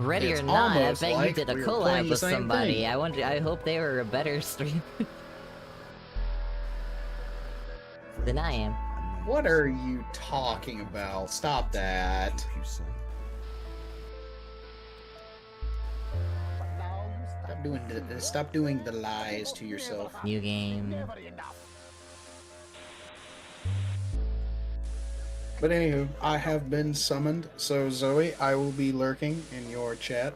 Ready It's or not, I almost bet you like did a we were playing collab the with same somebody. thing. I hope they were a better streamer than I am. What are you talking about? Stop that. Stop doing the lies to yourself. New game. But anywho, I have been summoned, so Zoe, I will be lurking in your chat.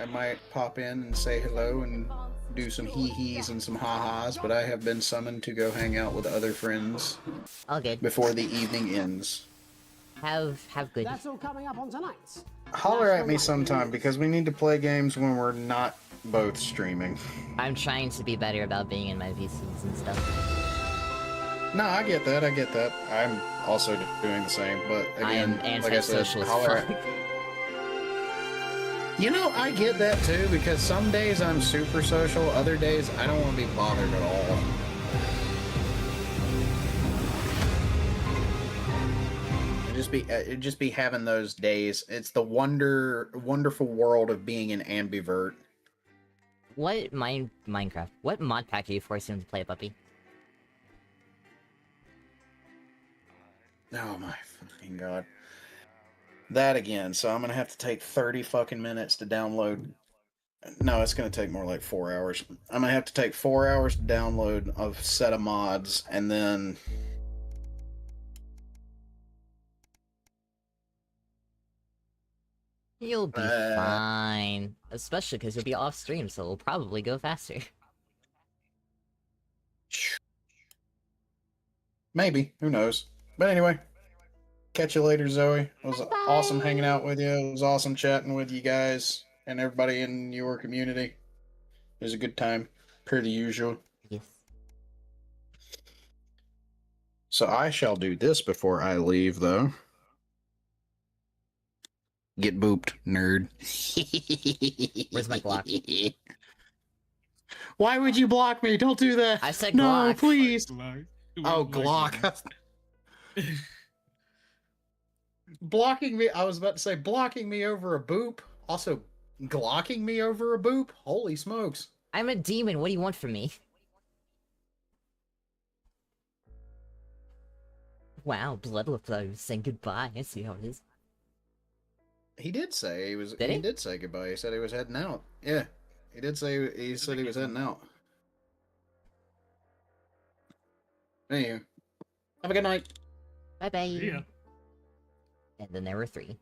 I might pop in and say hello and do some hee-hees and some ha-has, but I have been summoned to go hang out with other friends All good. before the evening ends. Have good. That's all coming up on tonight's. Holler at me sometime, because we need to play games when we're not both streaming. I'm trying to be better about being in my VCs and stuff. No, I get that, I'm also doing the same, but I again, am like I said, antisocial as holler fuck. at... You know, I get that too, because some days I'm super social, other days I don't want to be bothered at all. It'd just be having those days. It's the wonderful world of being an ambivert. What Minecraft? What mod pack are you forcing him to play, puppy? Oh my fucking god. That again, so I'm gonna have to take 30 fucking minutes to download. No, it's gonna take more like 4 hours. I'm gonna have to take 4 hours to download a set of mods, and then... You'll be fine. Especially because you'll be off stream, so it'll probably go faster. Maybe. Who knows? But anyway. Catch you later, Zoe. It was awesome hanging out with you. It was awesome chatting with you guys and everybody in your community. It was a good time, per the usual. Yes. So I shall do this before I leave, though. Get booped, nerd. Where's my Glock? Why would you block me? Don't do that. I said no, Glock. please. Glock. Oh, Glock. Blocking me. I was about to say blocking me over a boop. Also, glocking me over a boop. Holy smokes. I'm a demon. What do you want from me? Wow, Bloodlifter saying goodbye. I see how it is. He did say he was. Did he? Did say goodbye. He said he was heading out. Yeah, he did say he said he was heading out. Anywho, have a good night. Bye bye. Yeah. And then there were 3.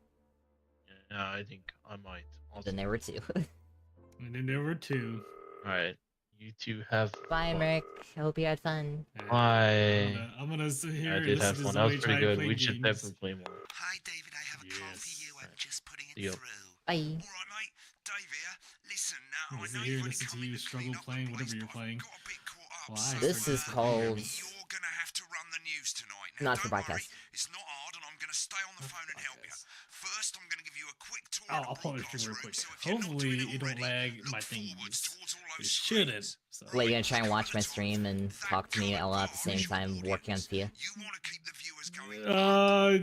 Yeah, I think I might. Also. Then there were 2. And then there were 2. Alright, you two have Bye, fun. Merrick. I hope you had fun. Bye. I'm gonna sit here. I and did listen have to fun. That was Zoe pretty try good. play We should games. definitely play more. Hi, David. I have a call for you. I'm Yes. just putting it Deal. through. Bye. All right, mate. Dave here. Listen, now I Sit know here you've and only listen to come you in to struggle clean up the playing place, whatever you're but playing. I've got a bit caught up. Well, so, I This is called... You're gonna have to run the news tonight. Now, Not for don't podcast. worry, it's not hard, and I'm gonna stay on the phone and help you. First, I'm gonna give you a quick tour Oh, of I'll the probably broadcast stream real room, quick. so if you're not Hopefully doing it don't already, lag look my thing. forwards towards all It those shouldn't. screens. So. Wait, you're gonna try and watch my stream and talk to me a lot at the same time, working on Thea? You wanna keep the viewers going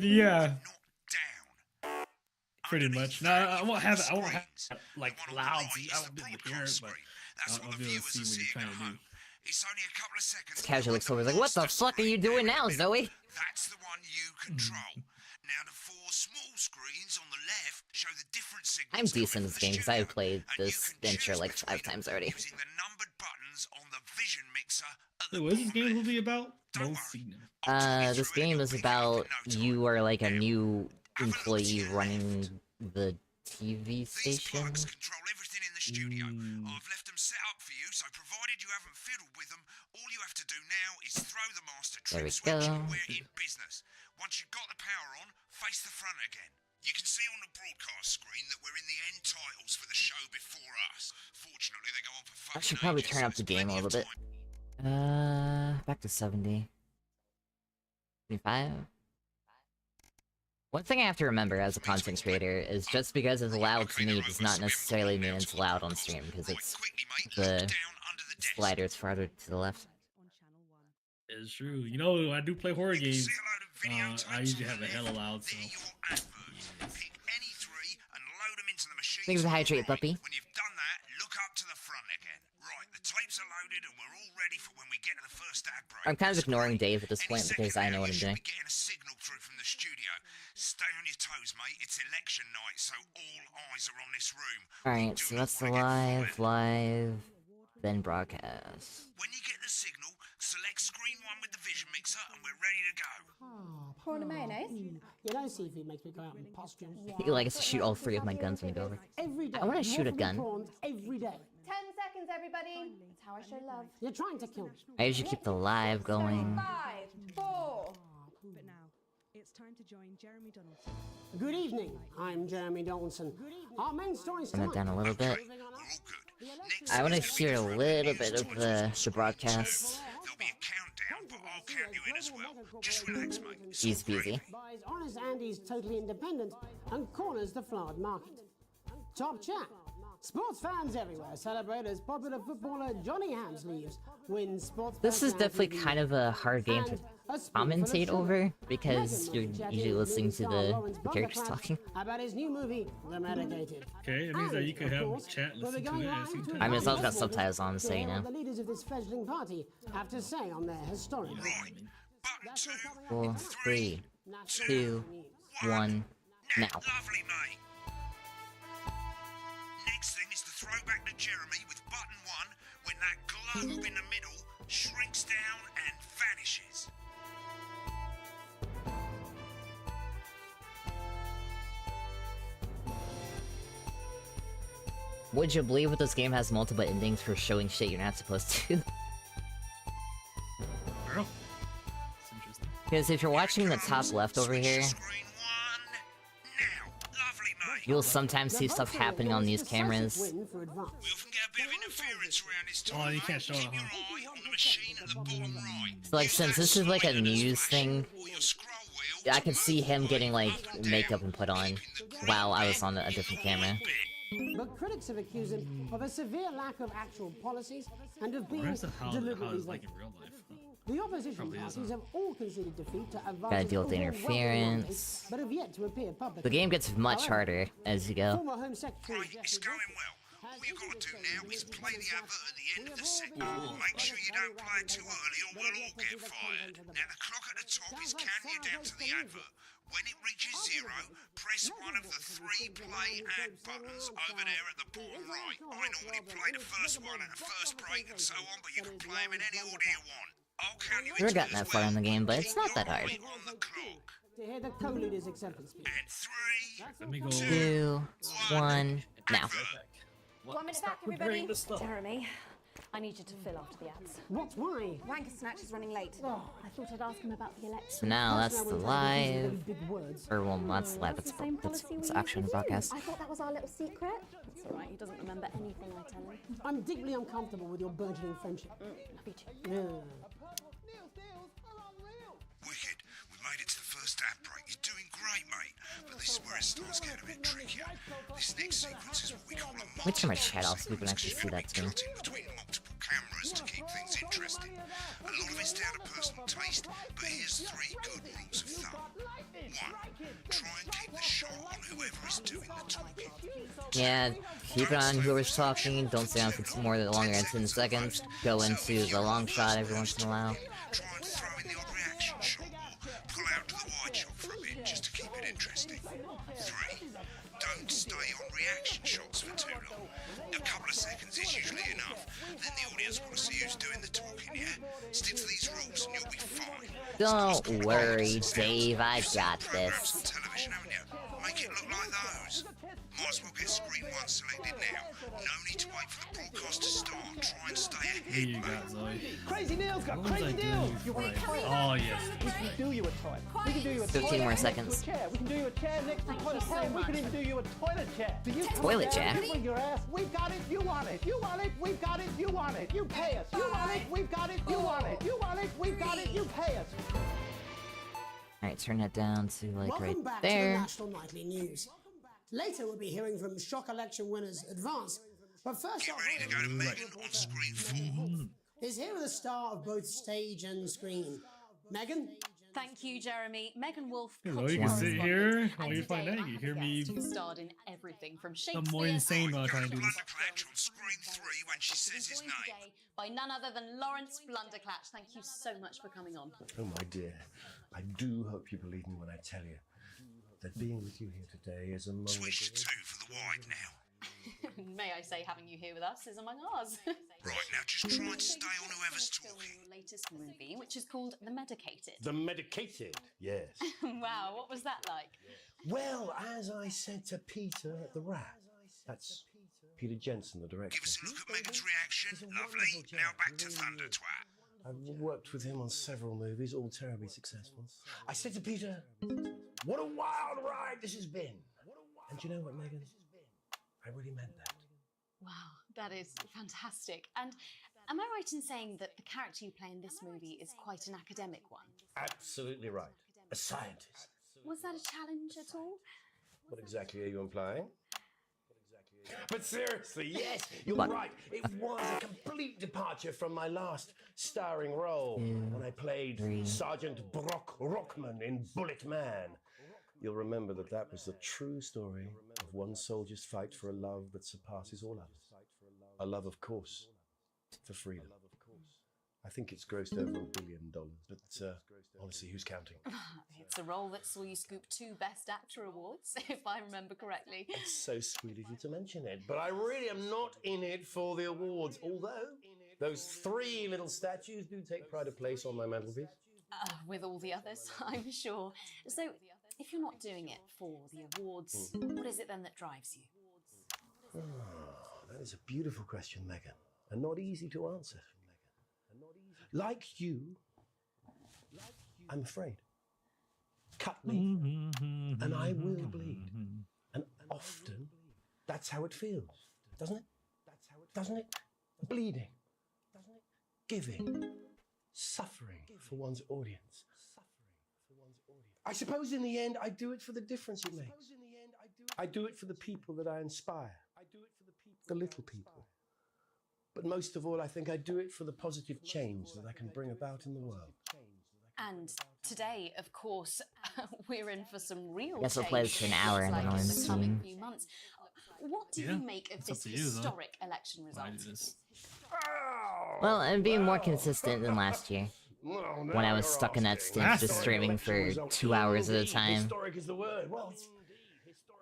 Yeah. not down. Pretty much. No, I won't have like loud. I won't be able to hear it, but I'll be able to see what you're trying to do. It's only a couple of seconds. Casual looks over like, what the fuck are you doing now, Zoe? That's the one you control. Now the 4 small screens on the left show the different signals. I'm decent in this game because I have played and you this can intro choose like 5 between times already. Using the numbered buttons on the vision mixer at the Wait, what's this bottom game left. will be about? Don't No worry. signal. I'll talk you This through it game in a is quick about help in no you time. are like a Now, new have a look to employee your running left. the TV These station. plugs control everything in the studio. Mm. I've left them set up for you, so provided you haven't fiddled with them, all you have to do now is throw the master There trim we switch go. and we're in business. Once you've got the power on, face the front again. You can see on the broadcast screen that we're in the end titles for the show before us. Fortunately, they go on for I fucking should probably ages, turn so up the there's game a plenty of little bit. time. Back to 70. 25? One thing I have to remember as a content creator is just because it's loud to me does not necessarily mean it's loud on stream, because it's the sliders farther to the left. It's true. You know, when I do play horror games, I usually have a hella loud, so. Thanks for the hydrate, puppy. When you've done that, look up to the front again. Right, the tapes are loaded and we're all ready for when we get to the first ad break. I'm kind of ignoring Dave at this Any point because second I know now, what I'm you should doing. be getting a signal through from the studio. Stay on your toes, mate. It's election night, so all eyes are on this room. Alright, so that's the live, then broadcast. When you get the signal, select screen 1 with the vision mixer and we're ready to go. Prawn and mayonnaise? You know, seafood makes me go out in pustules. You like us to shoot all 3 of my guns when we go over. Every day. I wanna shoot a waffle gun. Prawns every day. 10 seconds, everybody. That's how I show love. You're trying to kill me. I usually keep the live going. 5, 4. But now, it's time to join Jeremy Donaldson. Good evening. I'm Jeremy Donaldson. Our main story is Turn it down a little bit. Moving on We're up. all good. Next I want to is hear a gonna be little the bit of news the broadcast. There'll be a countdown, but I'll count you in as well. Just relax, mate. It's Easy all peasy. Buys Honest Andy's totally independent and corners the flowered market. Top chat. Sports fans everywhere celebrate as popular footballer Johnny Hams leaves. Wins sports. This is definitely kind of a hard game to commentate over because you're usually listening to the characters talking. About his new movie, The Medicated. Okay, it means that you can And, of have course, chat we'll be listen to going it at the live same to time. I mean, it's also got London subtitles on, so to you hear know. what the leaders of this fledgling party have to say on their historic. right. Button 2, 4, 3, 2, 1, now. Lovely, mate. Next thing is the throwback to Jeremy with button 1 when that globe in the middle shrinks down and vanishes. Would you believe that this game has multiple endings for showing shit you're not supposed to? Girl. It's interesting. Because if you're watching the top left over Switch here, to screen 1 now. Lovely, mate. you'll sometimes see stuff happening on these cameras. We often get a bit of interference around this time. Oh, you mate. can't show it, Keep your huh? eye on the machine at the bottom right. So, like, since this is like a news thing, Or your scroll wheel I could see him getting like makeup and put on while I was on a different camera. But critics have accused him of a severe lack of actual policies and of being Where's the how deliberately it's like late. in real life? The opposition Probably is, parties huh? have all conceded defeat to Gotta deal with the Advance's overwhelming interference. mandate, but have yet to appear publicly. The game gets much harder as you go. Former Home Secretary Right, it's Jeffrey going well. All you gotta do now is play the advert at the end of the segment. Make sure you don't play it too early or we'll all get fired. Now the clock at the top is counting you down to the advert. When it reaches 0, press one of the 3 play ad buttons over there at the bottom right. I normally play the first one at the first break and so on, but you can play them in any order you want. I'll count you Never into gotten it that as far well. in the game, but it's Keep not that your hard. eye on the clock. to hear the co-leader's acceptance speech. And 3, Let me go. 2, 1, now. 1 minute back, everybody. Jeremy, I need you to fill after the ads. What? Why? Wanker Snatch is running late. I thought I'd ask him about the election. So now that's the live, Big words. or well, not the live. It's It's the same it's, policy it's we actually on the usually do. broadcast. I thought that was our little secret. It's all right. He doesn't remember anything I tell him. I'm deeply uncomfortable with your burgeoning friendship. Love you too. Yeah. Wicked, we made it to the first ad break. You're doing great, mate. But this is where it starts getting a bit trickier. This next sequence is what we call a Let me turn my chat off so we can multi-sequence, 'cause actually you've see got that to be too. cutting between multiple cameras to keep things interesting. A lot of it's down to personal taste, but here's 3 good rules of thumb. 1. Try and keep the shot on whoever is doing the talking. Yeah, keep it on whoever's talking. Don't stay on for more than longer than 10 seconds. Go into the long shot every once in a while. Try and throw in the odd reaction shot or pull out to the wide shot for a bit just to keep it interesting. 3. Don't stay on reaction shots for too long. A couple of seconds is usually enough. Then the audience want to see who's doing the talking, yeah? Stick to these rules and you'll be fine. Don't worry, Dave. I got Programs on this. television, haven't you? Make it look like those. Might as well get screen 1 selected now. No need to wait for the broadcast to start. Try and stay Here you ahead, mate. got Zoe. Crazy Neil's got What was I crazy doing? deals. You want Right. Oh yes. We can do you a toy. We can do you a 15 toy more next to seconds. a chair. We can do you a chair next to a toilet. Hell, we can even do you a toilet chair. Do you Toilet chair? You bring your ass. We've got it. You want it. You want it. We've got it. You want it. You pay us. You want it. We've got it. You want it. You want it. We've got it. You pay us. Alright, turn that down to like Welcome right back to the there. National Nightly News. Later, we'll be hearing from shock election winners Advance. But first Get off, ready to go to Megan on screen 4. is here with a star of both stage and screen. Megan? Thank you, Jeremy. Megan Wolf. Hello, you can sit here while you find out. You hear me Who starred in everything from I'm more Shakespeare. insane while trying to do this. Blunderclatch on screen 3 when she says his Joined name. today by none other than Lawrence Blunderclatch. Thank you so much for coming on. Oh, my dear, I do hope you believe me when I tell you that being with you here today is among Switch to the... 2 for the wide now. May I say, having you here with us is among ours. Right, now just try and stay on whoever's talking. Your latest movie, which is called The Medicated. The medicated, yes. Wow, what was that like? Well, as I said to Peter at the Rat, that's Peter Jensen, the director. Give us a look at Megan's reaction. Lovely. Now back to Thunder Twat. I've worked with him on several movies, all terribly successful. I said to Peter, what a wild ride this has been. And you know what, Megan? I really meant that. Wow, that is fantastic. And am I right in saying that the character you play in this movie is quite an academic one? Absolutely right. A scientist. Was that a challenge at all? What exactly are you implying? But seriously, yes, you're What? right. It was a complete departure from my last starring role when I played Sergeant Brock Rockman in Bullet Man. You'll remember that that was the true story of one soldier's fight for a love that surpasses all others. A love, of course, for freedom. I think it's grossed over $1 billion, but honestly, who's counting? It's a role that saw you scoop 2 Best Actor awards, if I remember correctly. It's so sweet of you to mention it, but I really am not in it for the awards, although those 3 little statues do take pride of place on my mantelpiece. With all the others, I'm sure. So, if you're not doing it for the awards, what is it then that drives you? Oh, that is a beautiful question, Megan, and not easy to answer. Like you, I'm afraid. Cut me, and I will bleed. And often, that's how it feels, doesn't it? Doesn't it? Bleeding, giving, suffering for one's audience. I suppose in the end, I do it for the difference it makes. I do it for the people that I inspire, the little people. But most of all, I think I do it for the positive change that I can bring about in the world. And today, of course, we're in for some real Guess we'll change. play this for an hour and then I'll in end the the coming stream. few months. What do Yeah, you make of it's up this to you, though. historic election Why result? do this? Well, I'm being more consistent than last year. When I was stuck in that stint just streaming for 2 hours at a time. Historic is the word. Well, it's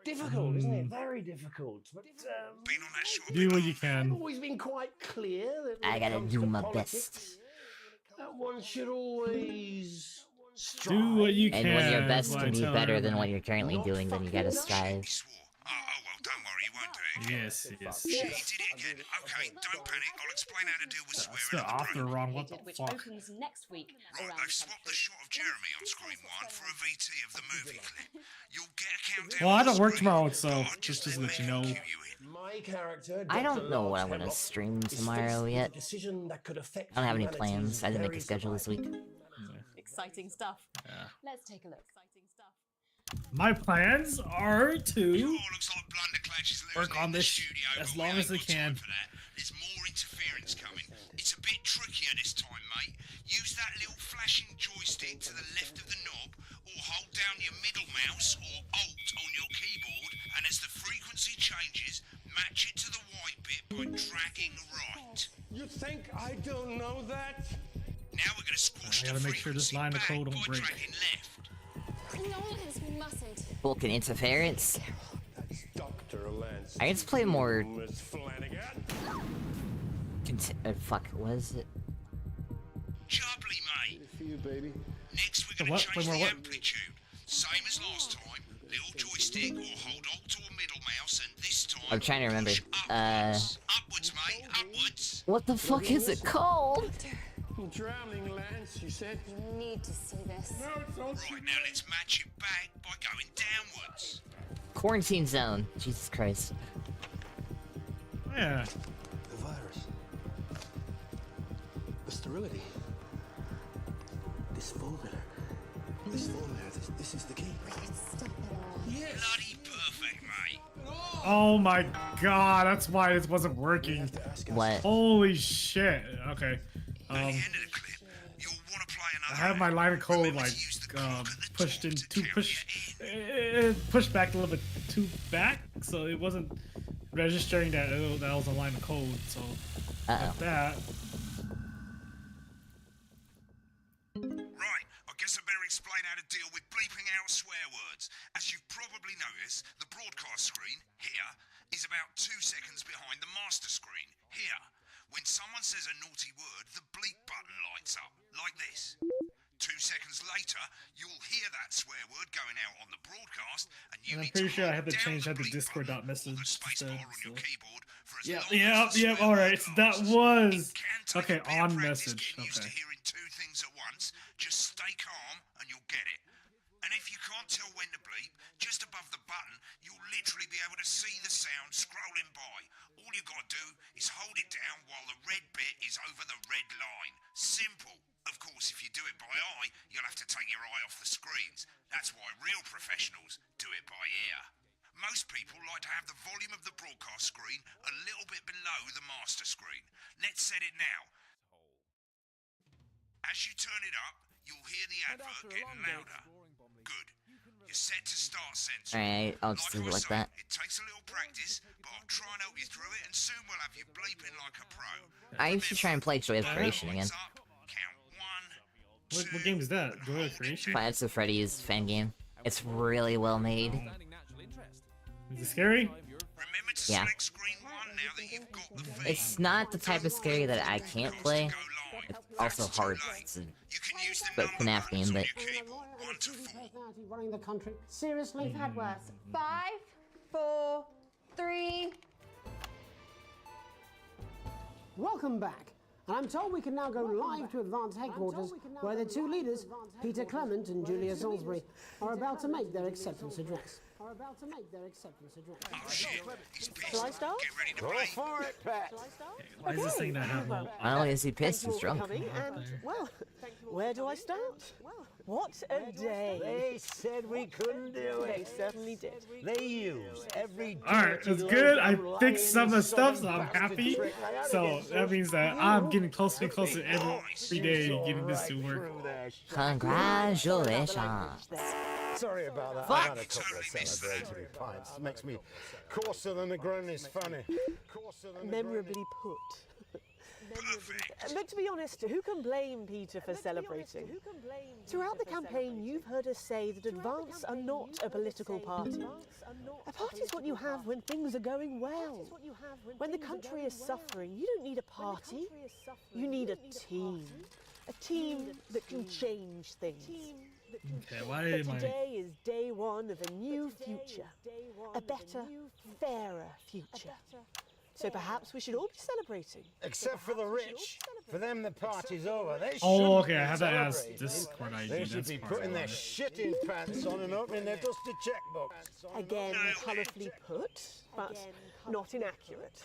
difficult, isn't it? Very difficult. But Been on that short Do what you I've can. always been quite clear that when I it gotta comes do to my politics, best. that one should always Do what you And can. when your is best what can I be tell better than everybody. what you're currently doing, then you gotta strive. He swore. Oh, well, don't worry, he won't do it again. Yes, yes. Shit, he did it again. Okay, don't panic. I'll explain how to deal with That's swearing the at the author break. wrong. What the Which fuck? opens next week Right, around they've swapped the shot of Jeremy on screen 1 for a VT of the movie clip. You'll get a countdown. Well, I on the don't work screen, tomorrow, so but I'll just to let let you know. Megan cue you in. My character, I Dr. don't know what Lars I'm gonna Hemlock, stream is tomorrow faced with a yet. decision that could affect I don't have any humanity's plans. I didn't make a very schedule this week. exciting stuff. Yeah. Let's take a look. Exciting stuff. My plans are to Oh, looks like Blunderclatch is losing work on in the this studio, as but long we as ain't I got time can. for that. There's more interference coming. It's a bit trickier this time, mate. Use that little flashing joystick to the left of the knob, or hold down your middle mouse or Alt on your keyboard, and as the frequency changes, match it to the white bit by dragging right. You think I don't know that? Now we're gonna squash I the gotta make sure this frequency line of back code don't by break. dragging left. Nolan's mustn't. Vulcan interference. That's Dr. Lance. I just play more. Miss Flanagan. Fuck, what is it? Jubbly, mate. For you, baby. Next we're gonna What? change Wait, the what? amplitude. Same as last time. Little joystick or hold Alt or middle mouse, and this time I'm trying to remember. push upwards. Upwards, mate. Upwards. What the fuck is it called? I'm drowning, Lance, you said. You need to see this. Right, now let's match it back by going downwards. Quarantine zone. Jesus Christ. Yeah. The virus. The sterility. This formula. This is the key. Bloody perfect, mate. Oh my god, that's why this wasn't working. What? Holy shit. Okay. At the end of the clip, you'll want to play I another have my ad. line of code Remember like to use the pushed back a little bit too back, so it wasn't registering that that was a line of code. So like that. Right, I guess I better explain how to deal with bleeping out swear words. As you've probably noticed, the broadcast screen, here, is about 2 seconds behind the master screen, here. When someone says a naughty word, the bleep button lights up, like this. 2 seconds later, you'll hear that swear word going out on the broadcast, and you And I'm need pretty to sure I hold had to down change the that to bleep Discord button or message the space instead. bar on your So. keyboard for as Yep, long as the yep. swear All word right, so that lasts. was It can take okay a bit of on practice message. getting used to Okay. hearing 2 things at once. Just stay calm and you'll get it. And if you can't tell when to bleep, just above the button, you'll literally be able to see the sound scrolling by. All you gotta do is hold it down while the red bit is over the red line. Simple. Of course, if you do it by eye, you'll have to take your eye off the screens. That's why real professionals do it by ear. Most people like to have the volume of the broadcast screen a little bit below the master screen. Let's set it now. As you turn it up, you'll hear the advert getting louder. Good. You're set to start censoring. Alright, I'll just do it like that. It takes a little practice, but I'll try and help you through it, and soon we'll have you bleeping like a pro. I should try and play Joy of Creation again. What game is that? Joy of Creation? Five Nights at Freddy's fan game. It's really well made. Is it scary? Yeah. It's not the type of scary that I can't play. It's also hard. It's a FNAF game, but running the country. Seriously? We've had worse. 5, 4, 3. Welcome back. And I'm told we can now go live to Advance Headquarters, where the 2 leaders, Peter Clement and Julia Salisbury, are about to make their acceptance address. Oh shit, he's pissed. Shall I start? Get ready to Go play. for it, Pat. Why is this thing not happening? not only is he pissed, he's drunk. And, well, where do I start? What a day. They said we couldn't do They it. certainly did. They use every. Alright, it's good. I fixed some of the stuff, so I'm happy. So that means that I'm getting closer and closer every day getting this to work. Congratulations. Sorry about that. Fuck. I had a couple of celebratory pints. Makes me coarser than the grown is funny. Memorably put. But to be honest, who can blame Peter for celebrating? Throughout the campaign, you've heard us say that Advance are not a political party. A party is what you have when things are going well. When the country is suffering, you don't need a party. You need a team. A team that can change things. Okay, why But am I... today is day one of a new future. A better, fairer future. So perhaps we should all be celebrating. Except for the rich. For them, the party's over. They Oh, okay, I shouldn't have be that as celebrating. Discord ID. They should That's be part of putting their it. shitting pants on and opening their dusty checkbooks. Again, colourfully put, but not inaccurate.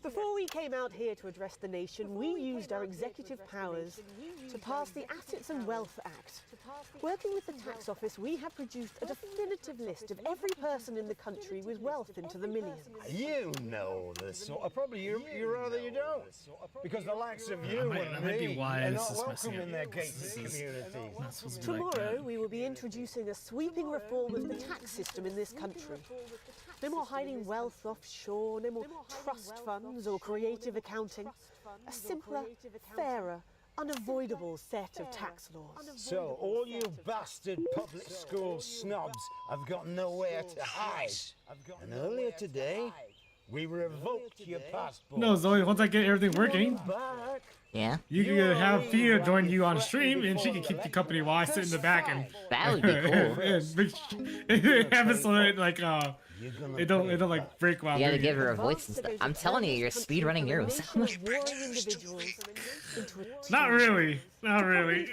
Before we came out here to address the nation, we used our executive powers to pass the Assets and Wealth Act. Working with the tax office, we have produced a definitive list of every person in the country with wealth into the millions. You know this sort of, probably you rather you don't. Because the likes of you That might be and me why are this not is messing welcome up. in their gated This is communities. not supposed to be like Tomorrow, that. we will be introducing a sweeping reform of the tax system in this country. No more hiding wealth offshore, no more trust funds or creative accounting. A simpler, fairer, unavoidable set of tax laws. So, all you bastard public school snobs have got nowhere to hide. And earlier today, we revoked your passport. No, Zoe, once I get everything working, Back. Yeah. you can have Fia join you on stream, and she can keep the company while I sit in the back and That would be cool. and have it so that like it don't like break while You gotta doing give it. her a voice and stuff. I'm telling you, you're speedrunning yours. Not really. Not really.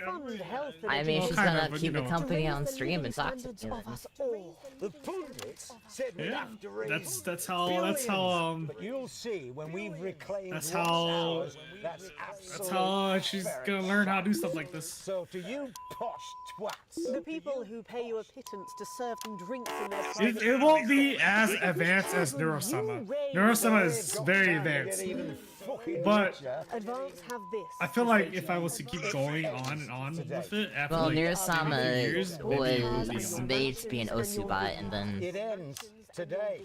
I mean, she's Kind of, gonna but keep you the know. company on stream and talk to you. The pundits said we'd Yeah, have to raise that's how billions, but you'll see when we've reclaimed that's what's how- ours, that's that's how she's gonna learn how to do stuff like this. So to you posh twats, The people who pay you a pittance to serve them drinks in their It, private it won't be as advanced as Neurosama. Neurosama is very advanced. get even fucking But richer. Advance have this. I feel like if I was to keep going on and on with it after Well, like Nirasama years, maybe it would be was on. made to be an Osubot, and then It ends today.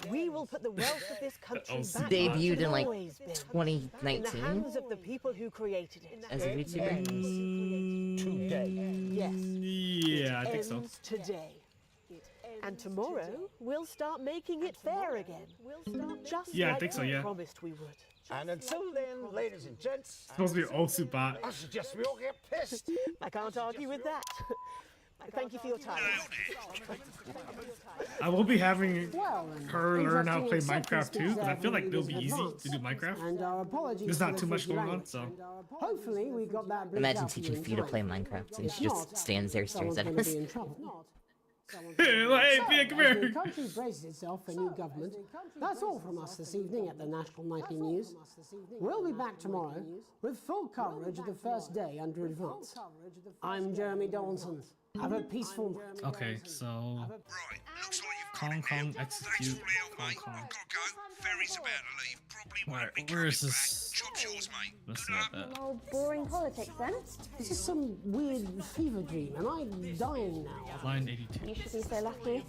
We will put the wealth of this country Also back debuted where in like it's always been. In the 2019 hands of the people who created it. as a VTuber. Today. Yes. Yeah, I think so. Ends today. And tomorrow, we'll start making it fair again. Just Yeah, I like think so, we yeah. promised we would. And until then, ladies and gents, It's supposed to be Osubot. I suggest we all get pissed. I can't argue with that. Thank you for your time. I will be having Well, her learn how to play interesting Minecraft too, because I feel like it'll be acceptance easy advance. to do Minecraft. And our apologies There's for not the too much tricky going on, language. so. Hopefully we got that bleeped Imagine out for you teaching in Fee to time. play Minecraft, and If she just not, stands there, stares someone's at gonna us. be in trouble. Hey, Fia, come As here. the country braces itself for new government, that's all from us this evening at the National Nightly News. We'll be back tomorrow with full coverage of the first day under Advance. I'm Jeremy Donaldson. Have a peaceful night. Okay, so Right, looks like you've got Kong it now. Kong Thanks execute for the help, Kong mate. Kong. I've got to go. Ferry's about to leave. Probably won't Alright, be where coming is this? back. Job's yours, mate. That's Good not luck. that. Oh, boring politics then. This is some weird fever dream. Am I dying now? Line 82. You should be so lucky.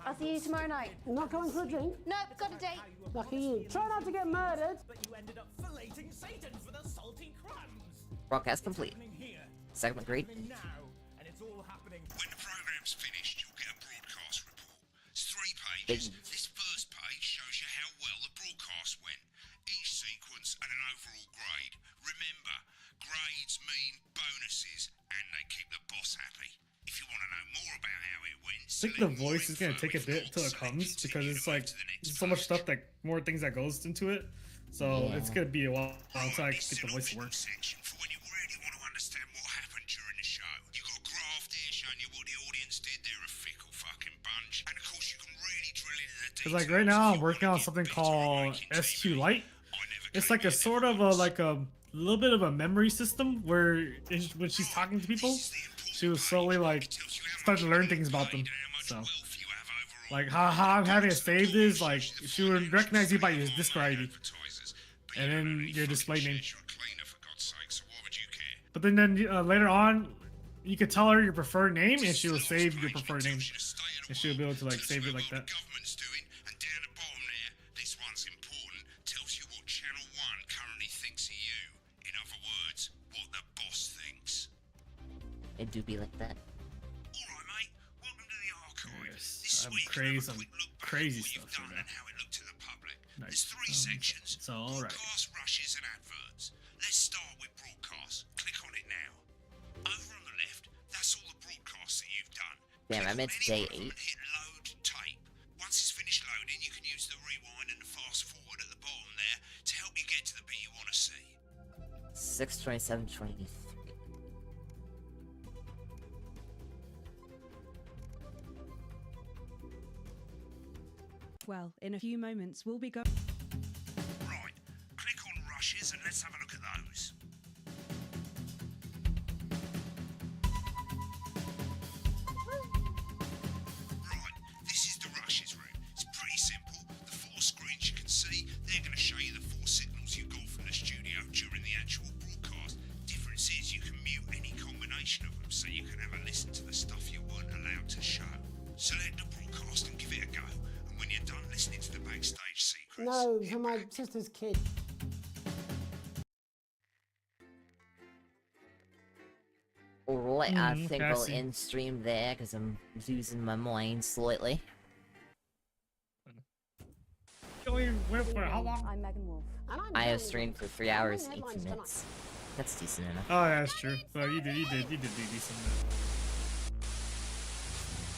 I'll see you tomorrow night. Not going for a drink? No, got a date. Lucky you. Try not to get murdered. Broadcast complete. Segment great. When the program's finished, you'll get a broadcast report. It's 3 pages. This first page shows you how well the broadcast went. Each sequence and an overall grade. Remember, grades mean bonuses, and they keep the boss happy. If you want to know more about how it went, I think the voice is gonna take a bit till it comes because it's like so much stuff that more things that goes into it. So it's gonna be a while until I can get the voice to work. section for when you really want to understand what happened during the show. You got a graph there showing you what the audience did. They're a fickle fucking bunch, and of course you can really drill into the Cause details. like right now I'm working on something called SQ Lite. It's like a sort of a little bit of a memory system where when she's talking to people, she will slowly like start to learn things about them. So like how I'm having it saved is like she would recognize you by your Discord ID and then your display name. But then later on, you could tell her your preferred name and she will save your preferred name, and she'll be able to like save it like that. Government's doing, and down the bottom there, this one's important, tells you what Channel 1 currently thinks of you. In other words, what the boss thinks. It do be like that. Alright, mate, welcome to the archive. Yes, I'm crazy, crazy stuff for that. How it looked to the public. Nice. There's 3 sections. So alright. Broadcast, rushes, and adverts. Let's start with broadcast. Click on it now. Over on the left, that's all the broadcasts that you've done. Damn, I'm at day 8. Hit load tape. Once it's finished loading, you can use the rewind and the fast forward at the bottom there to help you get to the bit you want to see. 6/27/23. Well, in a few moments, we'll be going. Right, click on rushes and let's have a look at those. Right, this is the rushes room. It's pretty simple. The 4 screens you can see, they're going to show you the 4 signals you got from the studio during the actual broadcast. Difference is you can mute any combination of them, so you can have a listen to the stuff you weren't allowed to show. Select the broadcast and give it a go, and when you're done listening to the backstage secrets, No, for my sister's kid. Alright, I think I I'll see. end stream there because I'm losing my mind slightly. Only went for how long? I'm Megan Wolf. I have streamed for 3 hours, 18 minutes. That's decent enough. Oh, yeah, that's true. Well, you did do decent.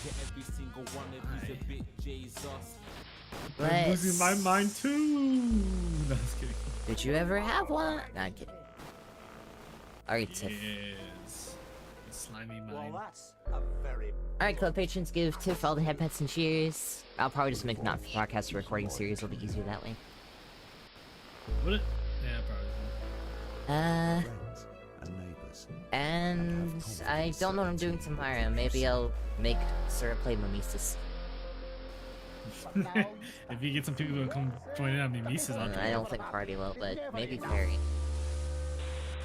Every single one of these a bit Jesus. I'm losing my mind too. No, I was kidding. Did you ever have one? No, I'm kidding. Alright, Tiff. Yes. Slimy mind. Well, that's a very Alright, club patrons, give Tiff all the head pets and cheers. I'll probably just make not for podcast or recording series. It'll be easier that way. Would it? Yeah, probably. And I don't know what I'm doing tomorrow. Maybe I'll make Sarah play Mimesis. If you get some people to come join in, I mean, Misa's out I there. don't think Party will, but maybe Fairy.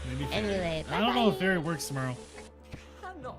Maybe Fairy. Anyway, I don't know if bye-bye. Fairy works tomorrow. Cannot